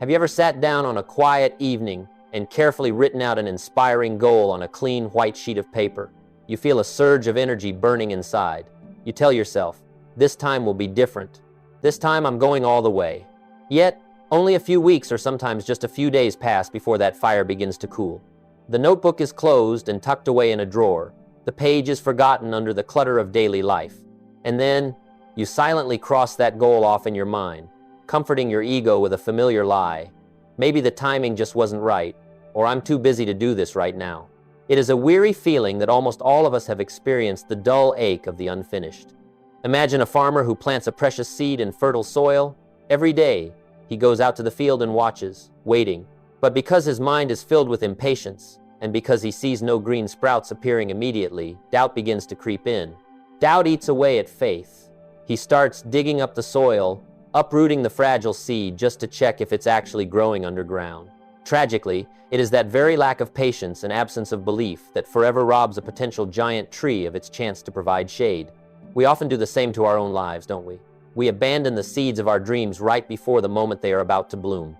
Have you ever sat down on a quiet evening and carefully written out an inspiring goal on a clean white sheet of paper? You feel a surge of energy burning inside. You tell yourself, this time will be different. This time I'm going all the way. Yet, only a few weeks or sometimes just a few days pass before that fire begins to cool. The notebook is closed and tucked away in a drawer. The page is forgotten under the clutter of daily life. And then, you silently cross that goal off in your mind, comforting your ego with a familiar lie. Maybe the timing just wasn't right, or I'm too busy to do this right now. It is a weary feeling that almost all of us have experienced, the dull ache of the unfinished. Imagine a farmer who plants a precious seed in fertile soil. Every day, he goes out to the field and watches, waiting. But because his mind is filled with impatience, and because he sees no green sprouts appearing immediately, doubt begins to creep in. Doubt eats away at faith. He starts digging up the soil, uprooting the fragile seed just to check if it's actually growing underground. Tragically, it is that very lack of patience and absence of belief that forever robs a potential giant tree of its chance to provide shade. We often do the same to our own lives, don't we? We abandon the seeds of our dreams right before the moment they are about to bloom.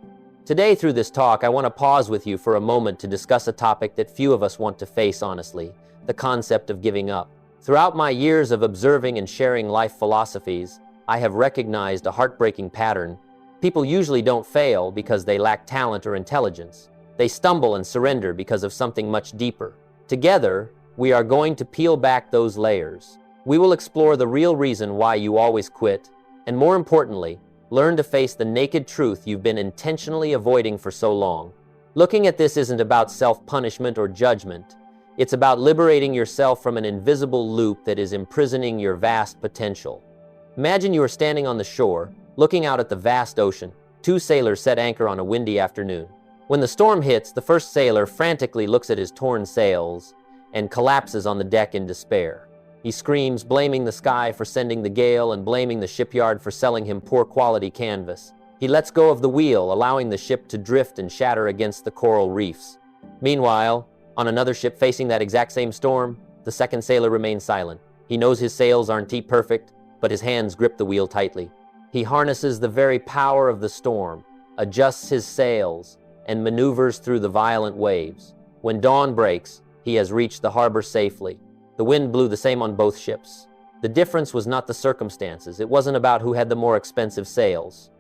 Today, through this talk, I want to pause with you for a moment to discuss a topic that few of us want to face honestly, the concept of giving up. Throughout my years of observing and sharing life philosophies, I have recognized a heartbreaking pattern. People usually don't fail because they lack talent or intelligence. They stumble and surrender because of something much deeper. Together, we are going to peel back those layers. We will explore the real reason why you always quit, and more importantly, learn to face the naked truth you've been intentionally avoiding for so long. Looking at this isn't about self-punishment or judgment. It's about liberating yourself from an invisible loop that is imprisoning your vast potential. Imagine you are standing on the shore, looking out at the vast ocean. Two sailors set anchor on a windy afternoon. When the storm hits, the first sailor frantically looks at his torn sails and collapses on the deck in despair. He screams, blaming the sky for sending the gale and blaming the shipyard for selling him poor quality canvas. He lets go of the wheel, allowing the ship to drift and shatter against the coral reefs. Meanwhile, on another ship facing that exact same storm, the second sailor remains silent. He knows his sails aren't perfect, but his hands grip the wheel tightly. He harnesses the very power of the storm, adjusts his sails, and maneuvers through the violent waves. When dawn breaks, he has reached the harbor safely. The wind blew the same on both ships. The difference was not the circumstances. It wasn't about who had the more expensive sails.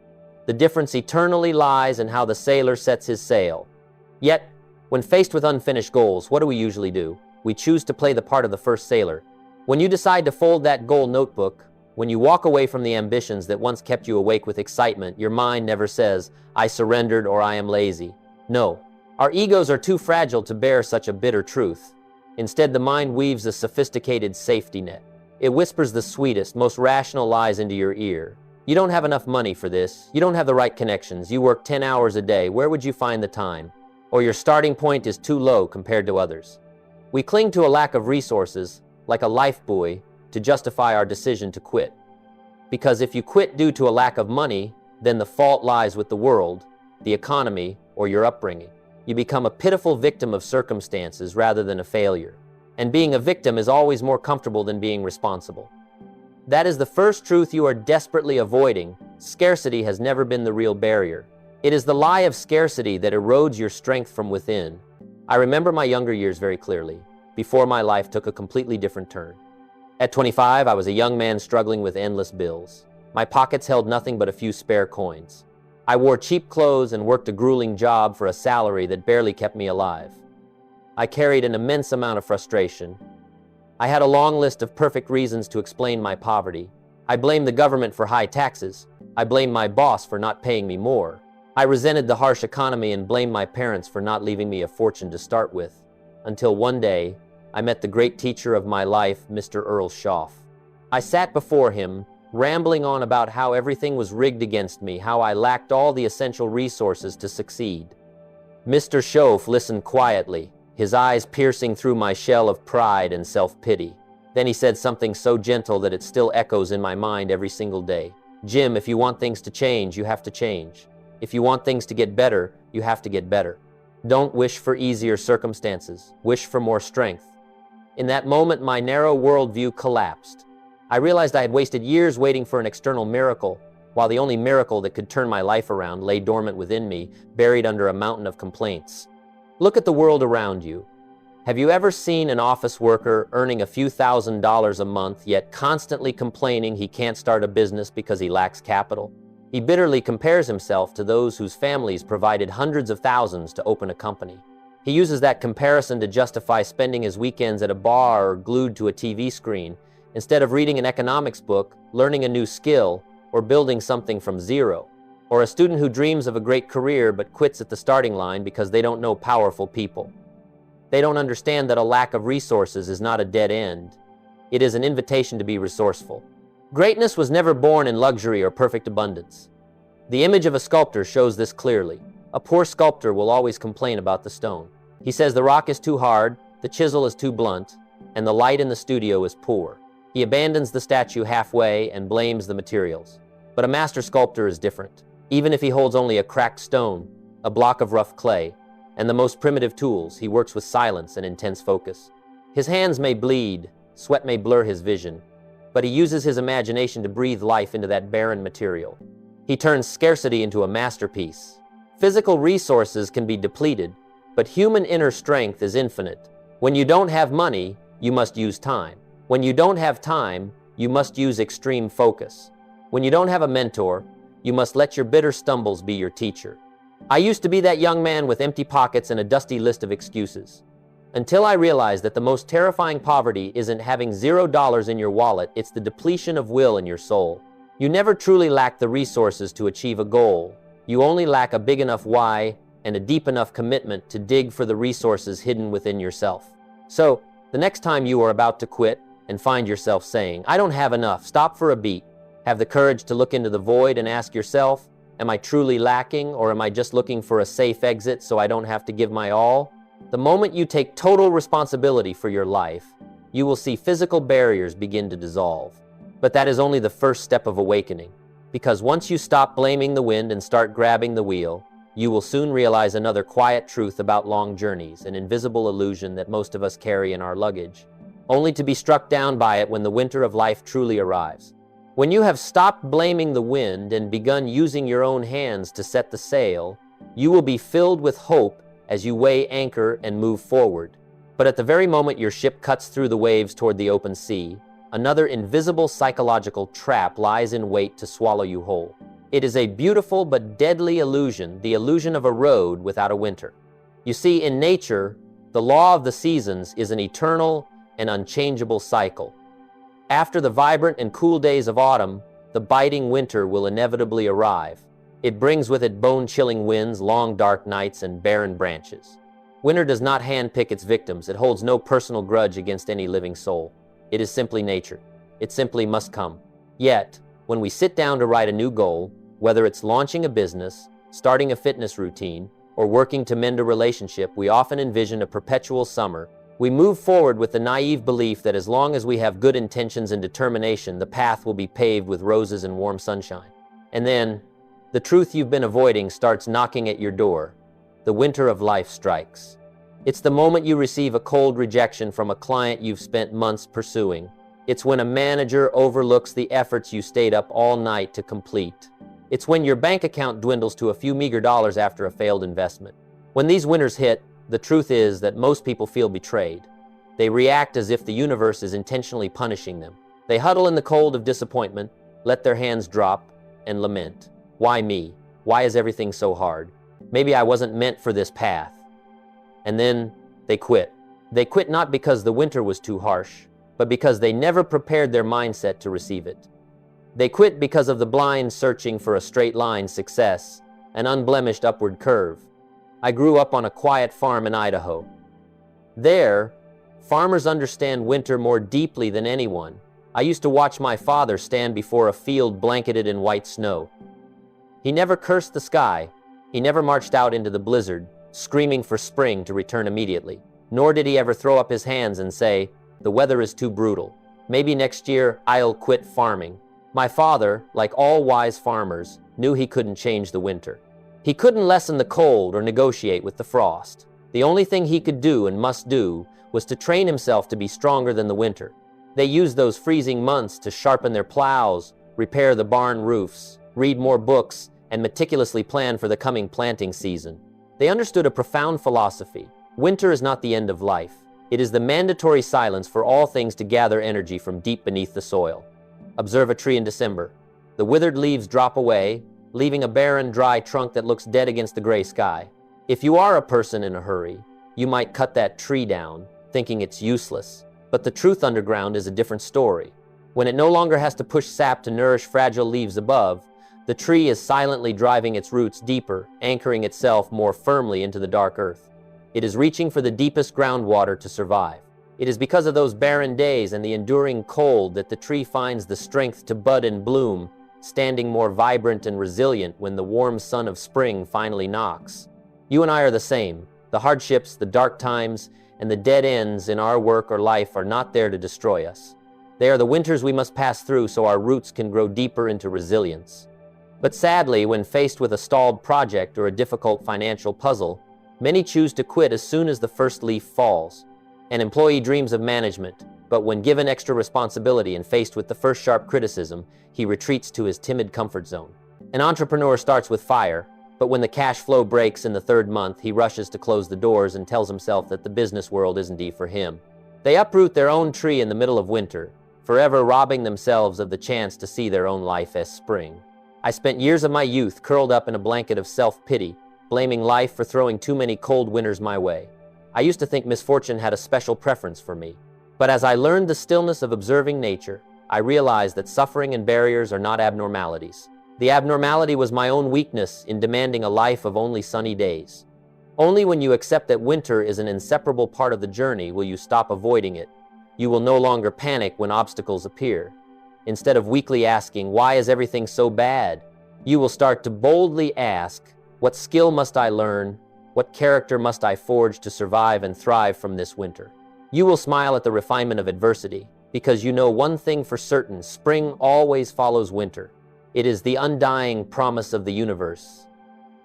The difference eternally lies in how the sailor sets his sail. Yet, when faced with unfinished goals, what do we usually do? We choose to play the part of the first sailor. When you decide to fold that goal notebook, when you walk away from the ambitions that once kept you awake with excitement, your mind never says, I surrendered or I am lazy. No, our egos are too fragile to bear such a bitter truth. Instead, the mind weaves a sophisticated safety net. It whispers the sweetest, most rational lies into your ear. You don't have enough money for this. You don't have the right connections. You work 10 hours a day. Where would you find the time? Or your starting point is too low compared to others. We cling to a lack of resources, like a life buoy, to justify our decision to quit. Because if you quit due to a lack of money, then the fault lies with the world, the economy, or your upbringing. You become a pitiful victim of circumstances rather than a failure. And being a victim is always more comfortable than being responsible. That is the first truth you are desperately avoiding. Scarcity has never been the real barrier. It is the lie of scarcity that erodes your strength from within. I remember my younger years very clearly, before my life took a completely different turn. At 25, I was a young man struggling with endless bills. My pockets held nothing but a few spare coins. I wore cheap clothes and worked a grueling job for a salary that barely kept me alive. I carried an immense amount of frustration. I had a long list of perfect reasons to explain my poverty. I blamed the government for high taxes. I blamed my boss for not paying me more. I resented the harsh economy and blamed my parents for not leaving me a fortune to start with. Until one day, I met the great teacher of my life, Mr. Earl Schoff. I sat before him, rambling on about how everything was rigged against me, how I lacked all the essential resources to succeed. Mr. Schoff listened quietly, his eyes piercing through my shell of pride and self-pity. Then he said something so gentle that it still echoes in my mind every single day. Jim, if you want things to change, you have to change. If you want things to get better, you have to get better. Don't wish for easier circumstances. Wish for more strength. In that moment, my narrow worldview collapsed. I realized I had wasted years waiting for an external miracle, while the only miracle that could turn my life around lay dormant within me, buried under a mountain of complaints. Look at the world around you. Have you ever seen an office worker earning a few $1,000s a month, yet constantly complaining he can't start a business because he lacks capital? He bitterly compares himself to those whose families provided hundreds of thousands to open a company. He uses that comparison to justify spending his weekends at a bar or glued to a TV screen, instead of reading an economics book, learning a new skill, or building something from zero. Or a student who dreams of a great career but quits at the starting line because they don't know powerful people. They don't understand that a lack of resources is not a dead end. It is an invitation to be resourceful. Greatness was never born in luxury or perfect abundance. The image of a sculptor shows this clearly. A poor sculptor will always complain about the stone. He says the rock is too hard, the chisel is too blunt, and the light in the studio is poor. He abandons the statue halfway and blames the materials. But a master sculptor is different. Even if he holds only a cracked stone, a block of rough clay, and the most primitive tools, he works with silence and intense focus. His hands may bleed, sweat may blur his vision, but he uses his imagination to breathe life into that barren material. He turns scarcity into a masterpiece. Physical resources can be depleted, but human inner strength is infinite. When you don't have money, you must use time. When you don't have time, you must use extreme focus. When you don't have a mentor, you must let your bitter stumbles be your teacher. I used to be that young man with empty pockets and a dusty list of excuses. Until I realized that the most terrifying poverty isn't having $0 in your wallet, it's the depletion of will in your soul. You never truly lack the resources to achieve a goal. You only lack a big enough why and a deep enough commitment to dig for the resources hidden within yourself. So, the next time you are about to quit and find yourself saying, "I don't have enough," stop for a beat. Have the courage to look into the void and ask yourself, am I truly lacking, or am I just looking for a safe exit so I don't have to give my all? The moment you take total responsibility for your life, you will see physical barriers begin to dissolve. But that is only the first step of awakening, because once you stop blaming the wind and start grabbing the wheel, you will soon realize another quiet truth about long journeys, an invisible illusion that most of us carry in our luggage, only to be struck down by it when the winter of life truly arrives. When you have stopped blaming the wind and begun using your own hands to set the sail, you will be filled with hope as you weigh anchor and move forward. But at the very moment your ship cuts through the waves toward the open sea, another invisible psychological trap lies in wait to swallow you whole. It is a beautiful but deadly illusion, the illusion of a road without a winter. You see, in nature, the law of the seasons is an eternal and unchangeable cycle. After the vibrant and cool days of autumn, the biting winter will inevitably arrive. It brings with it bone-chilling winds, long dark nights, and barren branches. Winter does not handpick its victims. It holds no personal grudge against any living soul. It is simply nature. It simply must come. Yet, when we sit down to write a new goal, whether it's launching a business, starting a fitness routine, or working to mend a relationship, we often envision a perpetual summer. We move forward with the naive belief that as long as we have good intentions and determination, the path will be paved with roses and warm sunshine. And then, the truth you've been avoiding starts knocking at your door. The winter of life strikes. It's the moment you receive a cold rejection from a client you've spent months pursuing. It's when a manager overlooks the efforts you stayed up all night to complete. It's when your bank account dwindles to a few meager dollars after a failed investment. When these winters hit, the truth is that most people feel betrayed. They react as if the universe is intentionally punishing them. They huddle in the cold of disappointment, let their hands drop, and lament. Why me? Why is everything so hard? Maybe I wasn't meant for this path. And then they quit. They quit not because the winter was too harsh, but because they never prepared their mindset to receive it. They quit because of the blind searching for a straight line success, an unblemished upward curve. I grew up on a quiet farm in Idaho. There, farmers understand winter more deeply than anyone. I used to watch my father stand before a field blanketed in white snow. He never cursed the sky. He never marched out into the blizzard, screaming for spring to return immediately. Nor did he ever throw up his hands and say, "The weather is too brutal. Maybe next year I'll quit farming." My father, like all wise farmers, knew he couldn't change the winter. He couldn't lessen the cold or negotiate with the frost. The only thing he could do and must do was to train himself to be stronger than the winter. They used those freezing months to sharpen their plows, repair the barn roofs, read more books, and meticulously plan for the coming planting season. They understood a profound philosophy. Winter is not the end of life. It is the mandatory silence for all things to gather energy from deep beneath the soil. Observe a tree in December. The withered leaves drop away, leaving a barren, dry trunk that looks dead against the gray sky. If you are a person in a hurry, you might cut that tree down, thinking it's useless. But the truth underground is a different story. When it no longer has to push sap to nourish fragile leaves above, the tree is silently driving its roots deeper, anchoring itself more firmly into the dark earth. It is reaching for the deepest groundwater to survive. It is because of those barren days and the enduring cold that the tree finds the strength to bud and bloom, standing more vibrant and resilient when the warm sun of spring finally knocks. You and I are the same. The hardships, the dark times, and the dead ends in our work or life are not there to destroy us. They are the winters we must pass through so our roots can grow deeper into resilience. But sadly, when faced with a stalled project or a difficult financial puzzle, many choose to quit as soon as the first leaf falls. An employee dreams of management, but when given extra responsibility and faced with the first sharp criticism, he retreats to his timid comfort zone. An entrepreneur starts with fire, but when the cash flow breaks in the third month, he rushes to close the doors and tells himself that the business world isn't for him. They uproot their own tree in the middle of winter, forever robbing themselves of the chance to see their own life as spring. I spent years of my youth curled up in a blanket of self-pity, blaming life for throwing too many cold winters my way. I used to think misfortune had a special preference for me. But as I learned the stillness of observing nature, I realized that suffering and barriers are not abnormalities. The abnormality was my own weakness in demanding a life of only sunny days. Only when you accept that winter is an inseparable part of the journey will you stop avoiding it. You will no longer panic when obstacles appear. Instead of weakly asking, "Why is everything so bad?" you will start to boldly ask, "What skill must I learn? What character must I forge to survive and thrive from this winter?" You will smile at the refinement of adversity, because you know one thing for certain: spring always follows winter. It is the undying promise of the universe.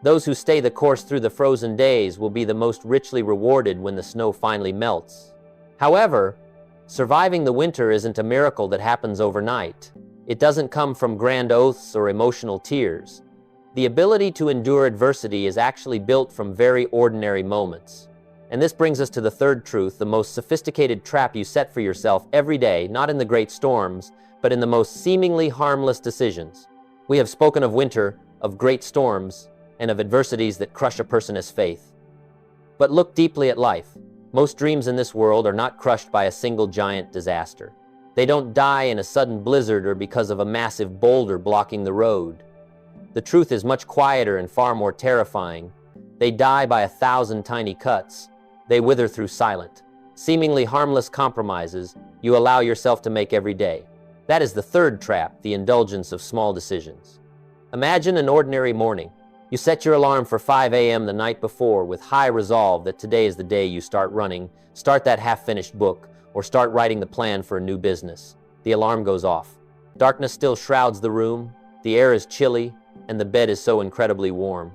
Those who stay the course through the frozen days will be the most richly rewarded when the snow finally melts. However, surviving the winter isn't a miracle that happens overnight. It doesn't come from grand oaths or emotional tears. The ability to endure adversity is actually built from very ordinary moments. And this brings us to the third truth, the most sophisticated trap you set for yourself every day, not in the great storms, but in the most seemingly harmless decisions. We have spoken of winter, of great storms, and of adversities that crush a person's faith. But look deeply at life. Most dreams in this world are not crushed by a single giant disaster. They don't die in a sudden blizzard or because of a massive boulder blocking the road. The truth is much quieter and far more terrifying. They die by 1,000 tiny cuts. They wither through silent, seemingly harmless compromises you allow yourself to make every day. That is the third trap, the indulgence of small decisions. Imagine an ordinary morning. You set your alarm for 5 a.m. the night before with high resolve that today is the day you start running, start that half-finished book, or start writing the plan for a new business. The alarm goes off. Darkness still shrouds the room, the air is chilly, and the bed is so incredibly warm.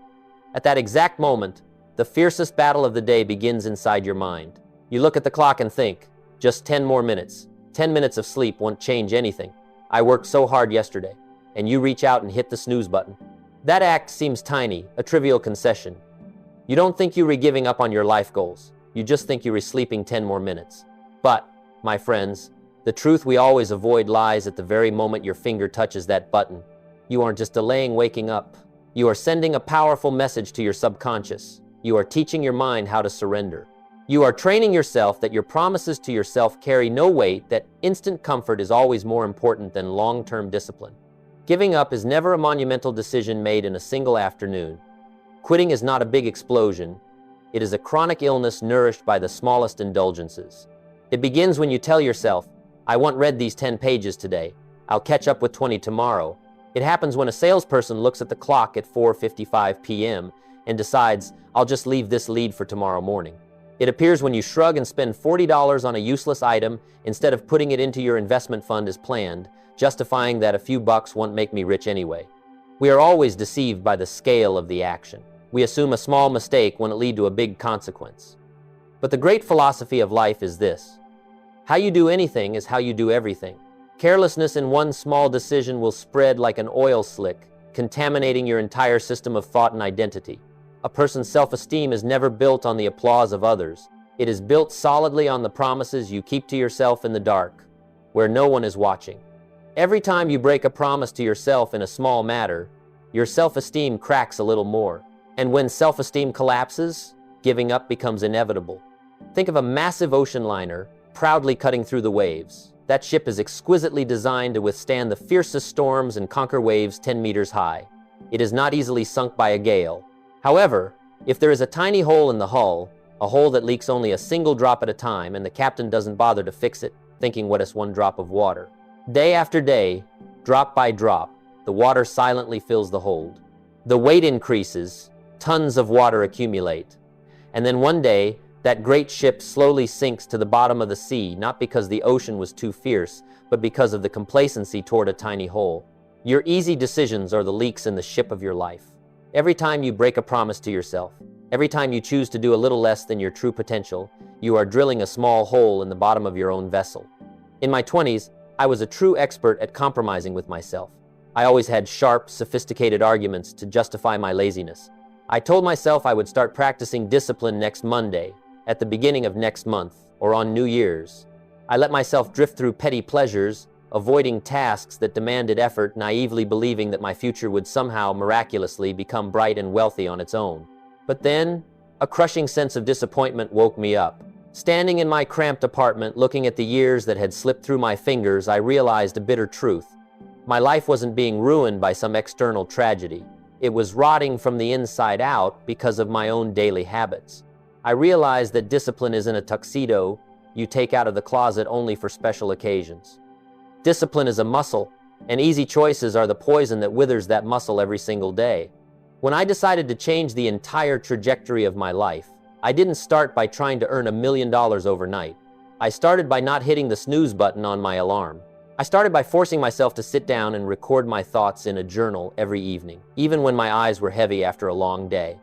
At that exact moment, the fiercest battle of the day begins inside your mind. You look at the clock and think, just 10 more minutes. 10 minutes of sleep won't change anything. I worked so hard yesterday. And you reach out and hit the snooze button. That act seems tiny, a trivial concession. You don't think you were giving up on your life goals. You just think you were sleeping 10 more minutes. But, my friends, the truth we always avoid lies at the very moment your finger touches that button. You aren't just delaying waking up. You are sending a powerful message to your subconscious. You are teaching your mind how to surrender. You are training yourself that your promises to yourself carry no weight, that instant comfort is always more important than long-term discipline. Giving up is never a monumental decision made in a single afternoon. Quitting is not a big explosion. It is a chronic illness nourished by the smallest indulgences. It begins when you tell yourself, "I won't read these 10 pages today. I'll catch up with 20 tomorrow." It happens when a salesperson looks at the clock at 4:55 p.m. and decides, "I'll just leave this lead for tomorrow morning." It appears when you shrug and spend $40 on a useless item instead of putting it into your investment fund as planned, justifying that a few bucks won't make me rich anyway. We are always deceived by the scale of the action. We assume a small mistake when it leads to a big consequence. But the great philosophy of life is this: how you do anything is how you do everything. Carelessness in one small decision will spread like an oil slick, contaminating your entire system of thought and identity. A person's self-esteem is never built on the applause of others. It is built solidly on the promises you keep to yourself in the dark, where no one is watching. Every time you break a promise to yourself in a small matter, your self-esteem cracks a little more. And when self-esteem collapses, giving up becomes inevitable. Think of a massive ocean liner proudly cutting through the waves. That ship is exquisitely designed to withstand the fiercest storms and conquer waves 10 meters high. It is not easily sunk by a gale. However, if there is a tiny hole in the hull, a hole that leaks only a single drop at a time, and the captain doesn't bother to fix it, thinking what is one drop of water. Day after day, drop by drop, the water silently fills the hold. The weight increases, tons of water accumulate, and then one day, that great ship slowly sinks to the bottom of the sea, not because the ocean was too fierce, but because of the complacency toward a tiny hole. Your easy decisions are the leaks in the ship of your life. Every time you break a promise to yourself, every time you choose to do a little less than your true potential, you are drilling a small hole in the bottom of your own vessel. In my 20s, I was a true expert at compromising with myself. I always had sharp, sophisticated arguments to justify my laziness. I told myself I would start practicing discipline next Monday, at the beginning of next month, or on New Year's. I let myself drift through petty pleasures, avoiding tasks that demanded effort, naively believing that my future would somehow miraculously become bright and wealthy on its own. But then, a crushing sense of disappointment woke me up. Standing in my cramped apartment, looking at the years that had slipped through my fingers, I realized a bitter truth. My life wasn't being ruined by some external tragedy. It was rotting from the inside out because of my own daily habits. I realized that discipline isn't a tuxedo you take out of the closet only for special occasions. Discipline is a muscle, and easy choices are the poison that withers that muscle every single day. When I decided to change the entire trajectory of my life, I didn't start by trying to earn $1 million overnight. I started by not hitting the snooze button on my alarm. I started by forcing myself to sit down and record my thoughts in a journal every evening, even when my eyes were heavy after a long day.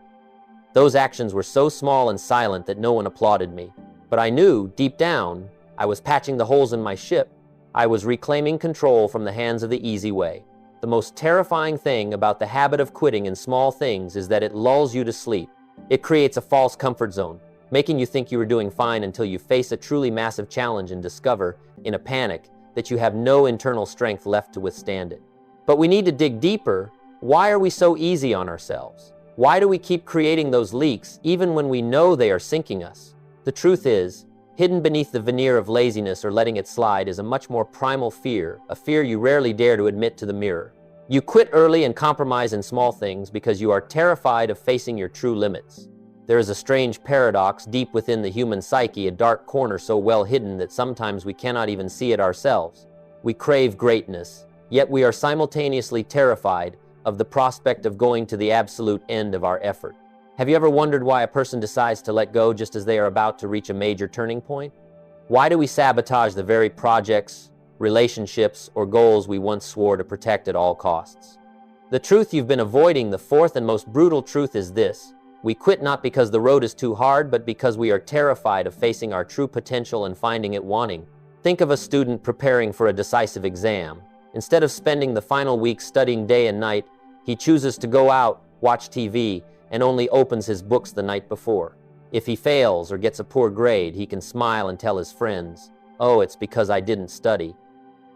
Those actions were so small and silent that no one applauded me. But I knew, deep down, I was patching the holes in my ship. I was reclaiming control from the hands of the easy way. The most terrifying thing about the habit of quitting in small things is that it lulls you to sleep. It creates a false comfort zone, making you think you are doing fine until you face a truly massive challenge and discover, in a panic, that you have no internal strength left to withstand it. But we need to dig deeper. Why are we so easy on ourselves? Why do we keep creating those leaks even when we know they are sinking us? The truth is, hidden beneath the veneer of laziness or letting it slide is a much more primal fear, a fear you rarely dare to admit to the mirror. You quit early and compromise in small things because you are terrified of facing your true limits. There is a strange paradox deep within the human psyche, a dark corner so well hidden that sometimes we cannot even see it ourselves. We crave greatness, yet we are simultaneously terrified of the prospect of going to the absolute end of our effort. Have you ever wondered why a person decides to let go just as they are about to reach a major turning point? Why do we sabotage the very projects, relationships, or goals we once swore to protect at all costs? The truth you've been avoiding, the fourth and most brutal truth, is this. We quit not because the road is too hard, but because we are terrified of facing our true potential and finding it wanting. Think of a student preparing for a decisive exam. Instead of spending the final week studying day and night, he chooses to go out, watch TV, and only opens his books the night before. If he fails or gets a poor grade, he can smile and tell his friends, "Oh, it's because I didn't study.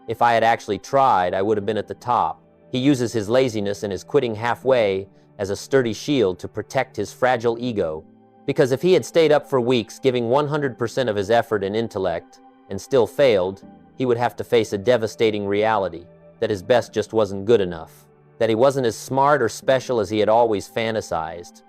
If I had actually tried, I would have been at the top." He uses his laziness and his quitting halfway as a sturdy shield to protect his fragile ego. Because if he had stayed up for weeks, giving 100% of his effort and intellect, and still failed, he would have to face a devastating reality, that his best just wasn't good enough, that he wasn't as smart or special as he had always fantasized.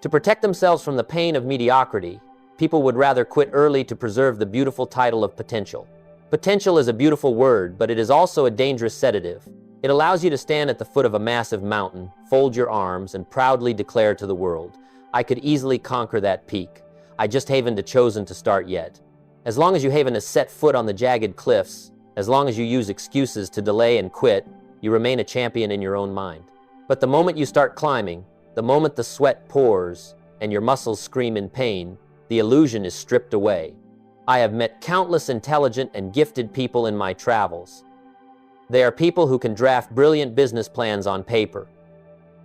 To protect themselves from the pain of mediocrity, people would rather quit early to preserve the beautiful title of potential. Potential is a beautiful word, but it is also a dangerous sedative. It allows you to stand at the foot of a massive mountain, fold your arms, and proudly declare to the world, "I could easily conquer that peak. I just haven't chosen to start yet." As long as you haven't set foot on the jagged cliffs, as long as you use excuses to delay and quit, you remain a champion in your own mind. But the moment you start climbing, the moment the sweat pours and your muscles scream in pain, the illusion is stripped away. I have met countless intelligent and gifted people in my travels. They are people who can draft brilliant business plans on paper,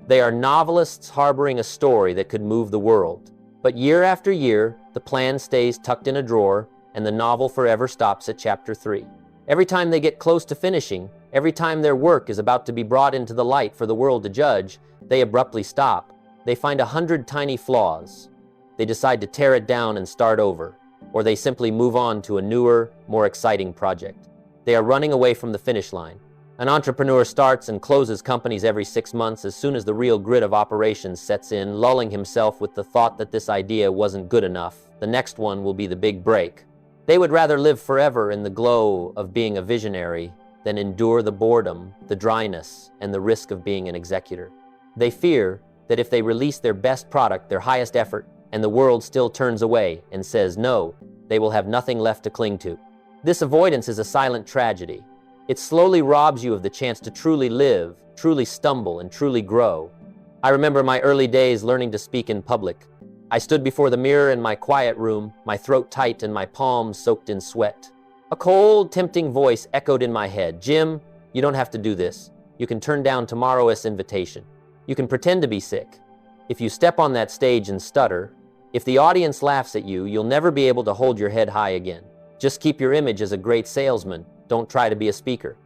They are novelists harboring a story that could move the world. But year after year, the plan stays tucked in a drawer, and the novel forever stops at chapter 3. Every time they get close to finishing, every time their work is about to be brought into the light for the world to judge, they abruptly stop. They find 100 tiny flaws. They decide to tear it down and start over, or they simply move on to a newer, more exciting project. They are running away from the finish line. An entrepreneur starts and closes companies every 6 months as soon as the real grit of operations sets in, lulling himself with the thought that this idea wasn't good enough. The next one will be the big break. They would rather live forever in the glow of being a visionary than endure the boredom, the dryness, and the risk of being an executor. They fear that if they release their best product, their highest effort, and the world still turns away and says no, they will have nothing left to cling to. This avoidance is a silent tragedy. It slowly robs you of the chance to truly live, truly stumble, and truly grow. I remember my early days learning to speak in public. I stood before the mirror in my quiet room, my throat tight and my palms soaked in sweat. A cold, tempting voice echoed in my head. "Jim, you don't have to do this. You can turn down tomorrow's invitation. You can pretend to be sick. If you step on that stage and stutter, if the audience laughs at you, you'll never be able to hold your head high again. Just keep your image as a great salesman. Don't try to be a speaker."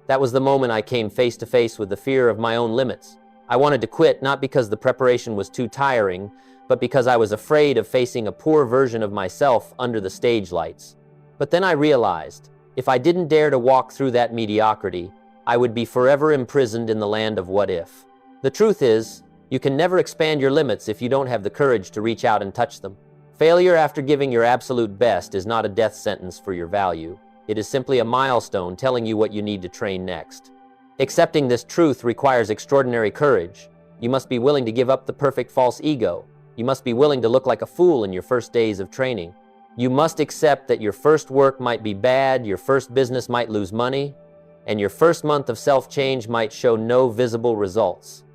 That was the moment I came face to face with the fear of my own limits. I wanted to quit, not because the preparation was too tiring, but because I was afraid of facing a poor version of myself under the stage lights. But then I realized, if I didn't dare to walk through that mediocrity, I would be forever imprisoned in the land of what if. The truth is, you can never expand your limits if you don't have the courage to reach out and touch them. Failure after giving your absolute best is not a death sentence for your value. It is simply a milestone telling you what you need to train next. Accepting this truth requires extraordinary courage. You must be willing to give up the perfect false ego. You must be willing to look like a fool in your first days of training. You must accept that your first work might be bad, your first business might lose money, and your first month of self-change might show no visible results.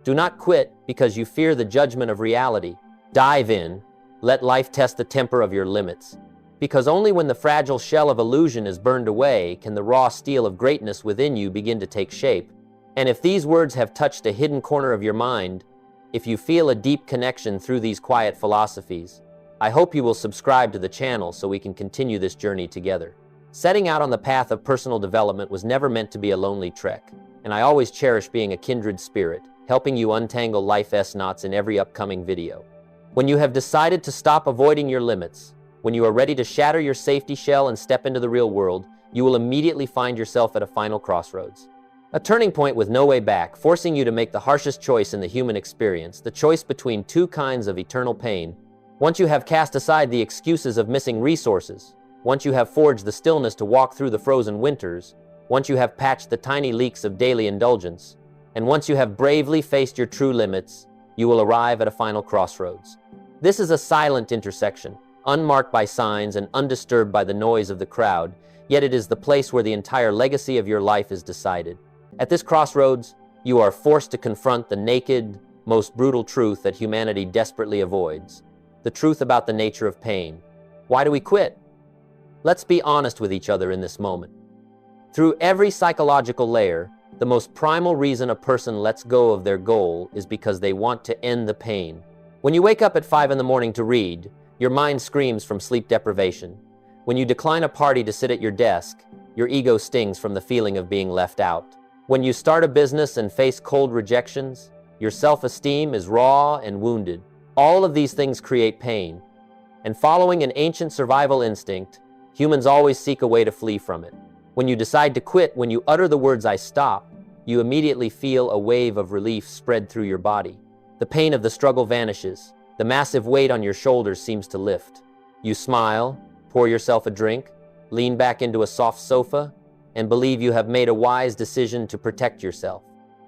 Do not quit because you fear the judgment of reality. Dive in. Let life test the temper of your limits. Because only when the fragile shell of illusion is burned away can the raw steel of greatness within you begin to take shape. And if these words have touched a hidden corner of your mind, if you feel a deep connection through these quiet philosophies, I hope you will subscribe to the channel so we can continue this journey together. Setting out on the path of personal development was never meant to be a lonely trek, and I always cherish being a kindred spirit, helping you untangle life's knots in every upcoming video. When you have decided to stop avoiding your limits, when you are ready to shatter your safety shell and step into the real world, you will immediately find yourself at a final crossroads. A turning point with no way back, forcing you to make the harshest choice in the human experience, the choice between two kinds of eternal pain. Once you have cast aside the excuses of missing resources, once you have forged the stillness to walk through the frozen winters, once you have patched the tiny leaks of daily indulgence, and once you have bravely faced your true limits, you will arrive at a final crossroads. This is a silent intersection, unmarked by signs and undisturbed by the noise of the crowd, yet it is the place where the entire legacy of your life is decided. At this crossroads, you are forced to confront the naked, most brutal truth that humanity desperately avoids. The truth about the nature of pain. Why do we quit? Let's be honest with each other in this moment. Through every psychological layer, the most primal reason a person lets go of their goal is because they want to end the pain. When you wake up at 5 in the morning to read, your mind screams from sleep deprivation. When you decline a party to sit at your desk, your ego stings from the feeling of being left out. When you start a business and face cold rejections, your self-esteem is raw and wounded. All of these things create pain. And following an ancient survival instinct, humans always seek a way to flee from it. When you decide to quit, when you utter the words "I stop," you immediately feel a wave of relief spread through your body. The pain of the struggle vanishes. The massive weight on your shoulders seems to lift. You smile, pour yourself a drink, lean back into a soft sofa, and believe you have made a wise decision to protect yourself.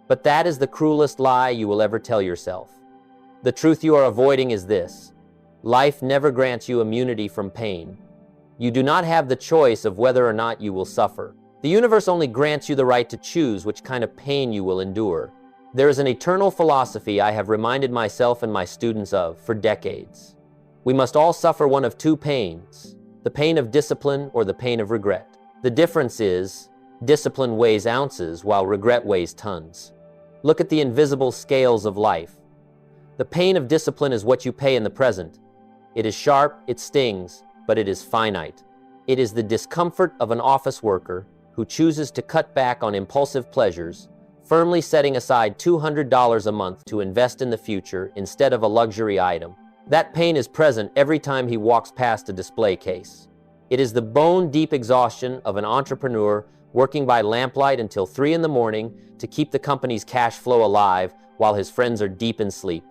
But that is the cruelest lie you will ever tell yourself. The truth you are avoiding is this: life never grants you immunity from pain. You do not have the choice of whether or not you will suffer. The universe only grants you the right to choose which kind of pain you will endure. There is an eternal philosophy I have reminded myself and my students of for decades. We must all suffer one of two pains, the pain of discipline or the pain of regret. The difference is, discipline weighs ounces while regret weighs tons. Look at the invisible scales of life. The pain of discipline is what you pay in the present. It is sharp, it stings, but it is finite. It is the discomfort of an office worker who chooses to cut back on impulsive pleasures, firmly setting aside $200 a month to invest in the future instead of a luxury item. That pain is present every time he walks past a display case. It is the bone-deep exhaustion of an entrepreneur working by lamplight until 3 in the morning to keep the company's cash flow alive while his friends are deep in sleep.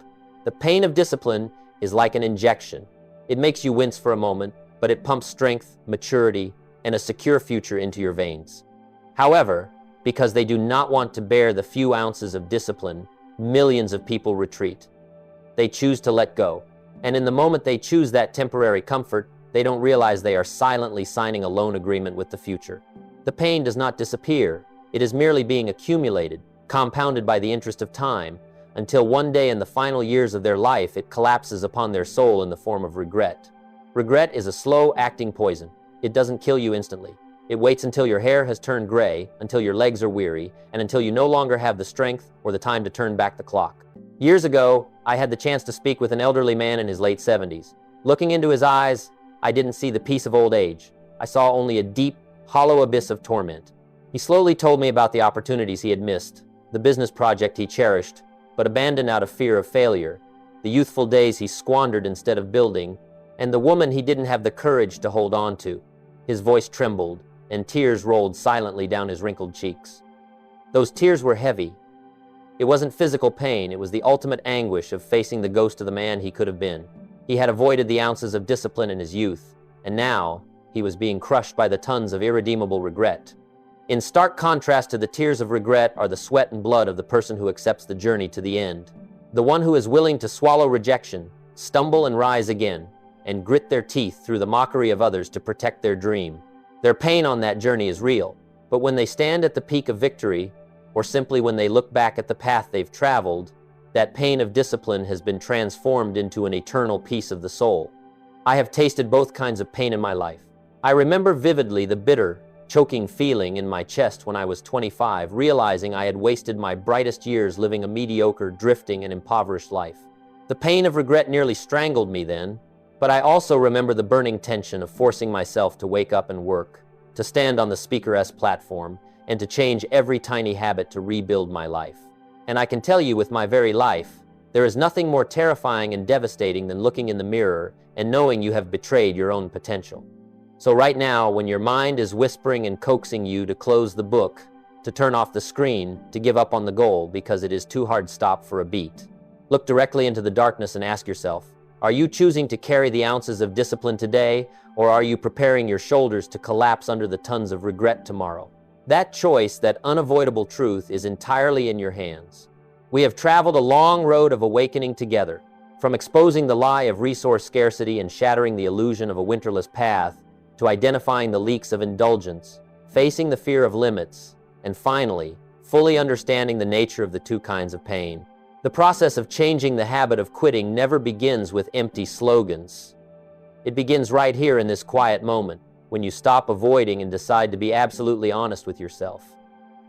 The pain of discipline is like an injection. It makes you wince for a moment, but it pumps strength, maturity, and a secure future into your veins. However, because they do not want to bear the few ounces of discipline, millions of people retreat. They choose to let go. And in the moment they choose that temporary comfort, they don't realize they are silently signing a loan agreement with the future. The pain does not disappear. It is merely being accumulated, compounded by the interest of time, until one day in the final years of their life it collapses upon their soul in the form of regret. Regret is a slow-acting poison. It doesn't kill you instantly. It waits until your hair has turned gray, until your legs are weary, and until you no longer have the strength or the time to turn back the clock. Years ago, I had the chance to speak with an elderly man in his late 70s. Looking into his eyes, I didn't see the peace of old age. I saw only a deep, hollow abyss of torment. He slowly told me about the opportunities he had missed, the business project he cherished, but abandoned out of fear of failure, the youthful days he squandered instead of building, and the woman he didn't have the courage to hold on to. His voice trembled, and tears rolled silently down his wrinkled cheeks. Those tears were heavy. It wasn't physical pain, it was the ultimate anguish of facing the ghost of the man he could have been. He had avoided the ounces of discipline in his youth, and now he was being crushed by the tons of irredeemable regret. In stark contrast to the tears of regret are the sweat and blood of the person who accepts the journey to the end. The one who is willing to swallow rejection, stumble and rise again, and grit their teeth through the mockery of others to protect their dream. Their pain on that journey is real, but when they stand at the peak of victory, or simply when they look back at the path they've traveled, that pain of discipline has been transformed into an eternal peace of the soul. I have tasted both kinds of pain in my life. I remember vividly the bitter, choking feeling in my chest when I was 25, realizing I had wasted my brightest years living a mediocre, drifting, and impoverished life. The pain of regret nearly strangled me then, but I also remember the burning tension of forcing myself to wake up and work, to stand on the Speaker-S platform, and to change every tiny habit to rebuild my life. And I can tell you with my very life, there is nothing more terrifying and devastating than looking in the mirror and knowing you have betrayed your own potential. So right now, when your mind is whispering and coaxing you to close the book, to turn off the screen, to give up on the goal because it is too hard to stop for a beat, look directly into the darkness and ask yourself, are you choosing to carry the ounces of discipline today, or are you preparing your shoulders to collapse under the tons of regret tomorrow? That choice, that unavoidable truth, is entirely in your hands. We have traveled a long road of awakening together, from exposing the lie of resource scarcity and shattering the illusion of a winterless path, to identifying the leaks of indulgence, facing the fear of limits, and finally, fully understanding the nature of the two kinds of pain. The process of changing the habit of quitting never begins with empty slogans. It begins right here in this quiet moment, when you stop avoiding and decide to be absolutely honest with yourself.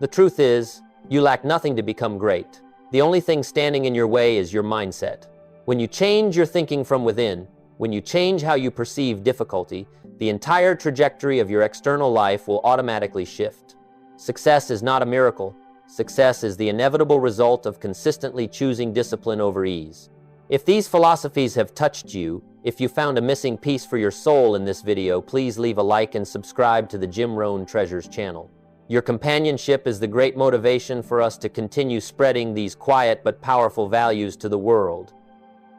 The truth is, you lack nothing to become great. The only thing standing in your way is your mindset. When you change your thinking from within, when you change how you perceive difficulty, the entire trajectory of your external life will automatically shift. Success is not a miracle. Success is the inevitable result of consistently choosing discipline over ease. If these philosophies have touched you, if you found a missing piece for your soul in this video, please leave a like and subscribe to the Jim Rohn Treasures channel. Your companionship is the great motivation for us to continue spreading these quiet but powerful values to the world.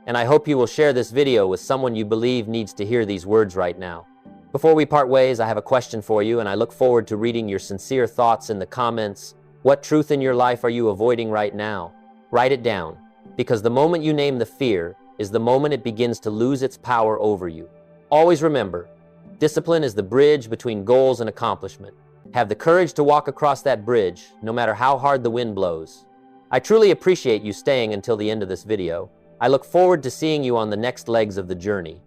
And I hope you will share this video with someone you believe needs to hear these words right now. Before we part ways, I have a question for you, and I look forward to reading your sincere thoughts in the comments. What truth in your life are you avoiding right now? Write it down, because the moment you name the fear is the moment it begins to lose its power over you. Always remember, discipline is the bridge between goals and accomplishment. Have the courage to walk across that bridge, no matter how hard the wind blows. I truly appreciate you staying until the end of this video. I look forward to seeing you on the next legs of the journey.